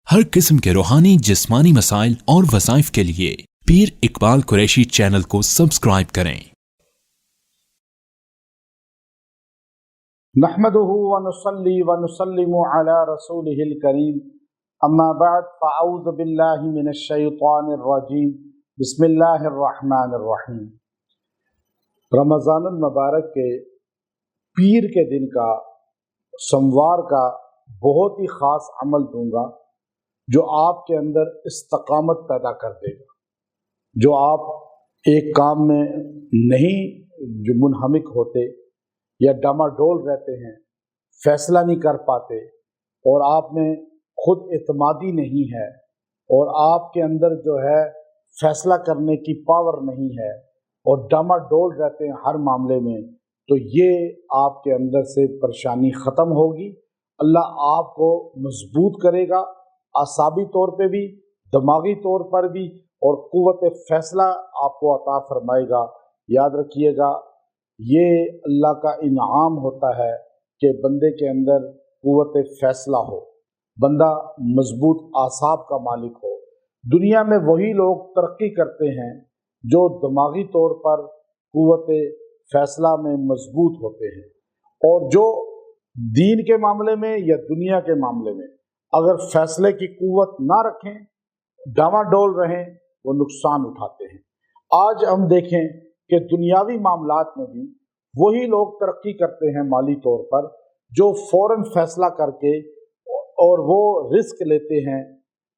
हर किस्म के रूहानी जिस्मानी मसाइल और वज़ाइफ के लिए पीर इकबाल कुरैशी चैनल को सब्सक्राइब करें। नहमदुहु व नुसल्ली व नुसल्लिमु अला रसूलिहिल करीम, अम्मा बाद, फ़अऊज़ु बिल्लाहि मिनश शैतानिर रजीम, बिस्मिल्लाहिर रहमानिर रहीम। रमज़ानुल मुबारक के पीर के दिन का, सोमवार का बहुत ही ख़ास अमल दूंगा जो आपके अंदर इस्तकामत पैदा कर देगा। जो आप एक काम में नहीं जो मुनहमिक होते या डामाडोल रहते हैं, फैसला नहीं कर पाते और आप में खुद एतमादी नहीं है और आपके अंदर जो है फैसला करने की पावर नहीं है और डामाडोल रहते हैं हर मामले में, तो ये आपके अंदर से परेशानी ख़त्म होगी। अल्लाह आपको मजबूत करेगा, आसाबी तौर पे भी, दिमागी तौर पर भी, और क़ुव्वत फ़ैसला आपको अता फरमाएगा। याद रखिएगा, ये अल्लाह का इनाम होता है कि बंदे के अंदर क़ुव्वत फ़ैसला हो, बंदा मजबूत आसाब का मालिक हो। दुनिया में वही लोग तरक्की करते हैं जो दिमागी तौर पर क़ुव्वत फ़ैसला में मजबूत होते हैं, और जो दीन के मामले में या दुनिया के मामले में अगर फैसले की क़ुव्वत ना रखें, डामाडोल रहें, वो नुकसान उठाते हैं। आज हम देखें कि दुनियावी मामलात में भी वही लोग तरक्की करते हैं माली तौर पर जो फ़ौरन फैसला करके और वो रिस्क लेते हैं,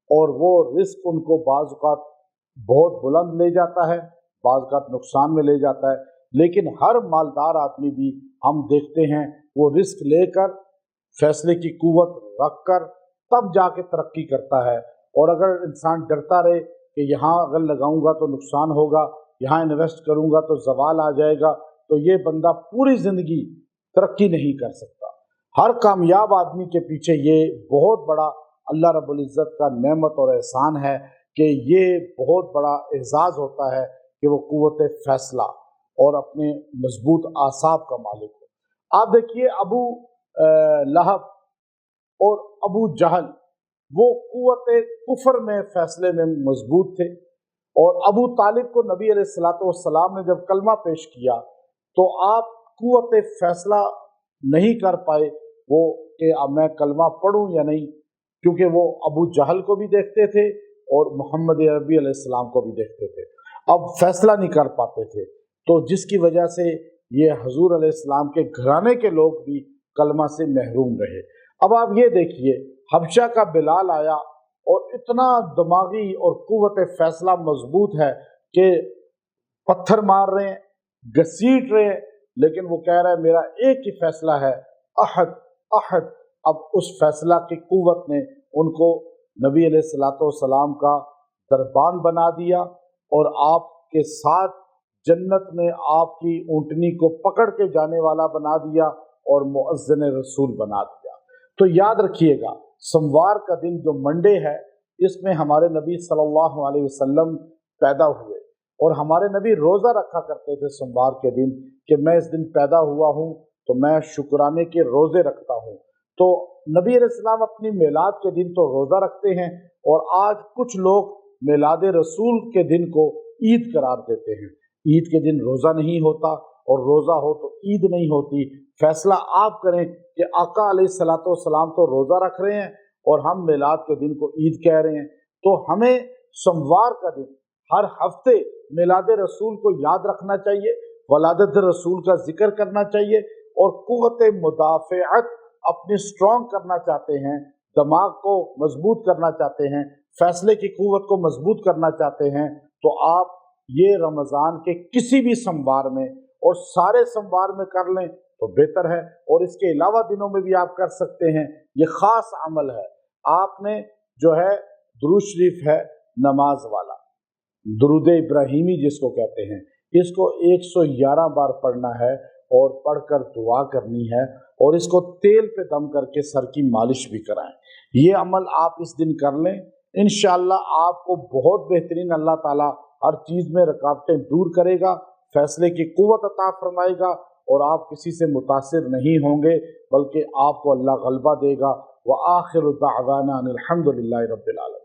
और वो रिस्क उनको बाज़ औक़ात बहुत बुलंद ले जाता है, बाज़ औक़ात नुकसान में ले जाता है। लेकिन हर मालदार आदमी भी हम देखते हैं वो रिस्क लेकर फैसले की क़ुव्वत रख कर तब जाके तरक्की करता है। और अगर इंसान डरता रहे कि यहाँ अगर लगाऊंगा तो नुकसान होगा, यहाँ इन्वेस्ट करूंगा तो ज़वाल आ जाएगा, तो ये बंदा पूरी ज़िंदगी तरक्की नहीं कर सकता। हर कामयाब आदमी के पीछे ये बहुत बड़ा अल्लाह रब्बुल इज़्ज़त का नेमत और एहसान है कि ये बहुत बड़ा एजाज़ होता है कि वो क़ुव्वत फ़ैसला और अपने मजबूत आसाब का मालिक हो। आप देखिए, अबू लहब और अबू जहल वो क़ुव्वत कुफ़र में फ़ैसले में मजबूत थे, और अबू तालिब को नबी अलैहिस्सलातु वस्सलाम ने जब कलमा पेश किया तो आप क़ुव्वत फ़ैसला नहीं कर पाए वो कि अब मैं कलमा पढ़ूं या नहीं, क्योंकि वो अबू जहल को भी देखते थे और मोहम्मद अरबी अलैहिस्सलाम को भी देखते थे। अब फैसला नहीं कर पाते थे, तो जिसकी वजह से ये हुज़ूर अलैहिस्सलाम के घराने के लोग भी कलमा से महरूम रहे। अब आप ये देखिए, हबशा का बिलाल आया और इतना दिमागी और क़ुव्वत फ़ैसला मजबूत है कि पत्थर मार रहे हैं, घसीट रहे हैं, लेकिन वो कह रहा है मेरा एक ही फैसला है, अहद अहद। अब उस फैसला की क़ुव्वत ने उनको नबी अलैहिस्सलातु वस्सलाम का दरबान बना दिया और आपके साथ जन्नत में आपकी ऊँटनी को पकड़ के जाने वाला बना दिया और मुअज़्ज़िन रसूल बना दिया। तो याद रखिएगा, सोमवार का दिन जो मंडे है, इसमें हमारे नबी सल्लल्लाहु अलैहि वसल्लम पैदा हुए, और हमारे नबी रोज़ा रखा करते थे सोमवार के दिन कि मैं इस दिन पैदा हुआ हूँ तो मैं शुक्राने के रोज़े रखता हूँ। तो नबी अलैहिस्सलाम अपनी मिलाद के दिन तो रोज़ा रखते हैं, और आज कुछ लोग मिलाद रसूल के दिन को ईद करार देते हैं। ईद के दिन रोज़ा नहीं होता, और रोज़ा हो तो ईद नहीं होती। फैसला आप करें कि आका अलैहिस्सलातु वस्सलाम तो रोज़ा रख रहे हैं और हम मिलाद के दिन को ईद कह रहे हैं। तो हमें सोमवार का दिन हर हफ्ते मिलाद रसूल को याद रखना चाहिए, वलादत रसूल का जिक्र करना चाहिए, और क़ुव्वत मुदाफ़अत अपनी स्ट्रॉन्ग करना चाहते हैं, दिमाग को मजबूत करना चाहते हैं, फैसले की क़ुव्वत को मजबूत करना चाहते हैं, तो आप ये रमज़ान के किसी भी सोमवार में और सारे सोमवार में कर लें तो बेहतर है, और इसके अलावा दिनों में भी आप कर सकते हैं। ये ख़ास अमल है। आपने जो है दुरूद शरीफ है नमाज वाला, दुरूद इब्राहिमी जिसको कहते हैं, इसको 111 बार पढ़ना है और पढ़कर दुआ करनी है, और इसको तेल पे दम करके सर की मालिश भी कराएं। ये अमल आप इस दिन कर लें, इंशाअल्लाह आपको बहुत बेहतरीन अल्लाह ताला हर चीज़ में रुकावटें दूर करेगा, फैसले की क़ुव्वत अता फरमाएगा, और आप किसी से मुतासिर नहीं होंगे, बल्कि आपको अल्लाह गलबा देगा وآخر دعوانا ان الحمد للہ رب العالمین۔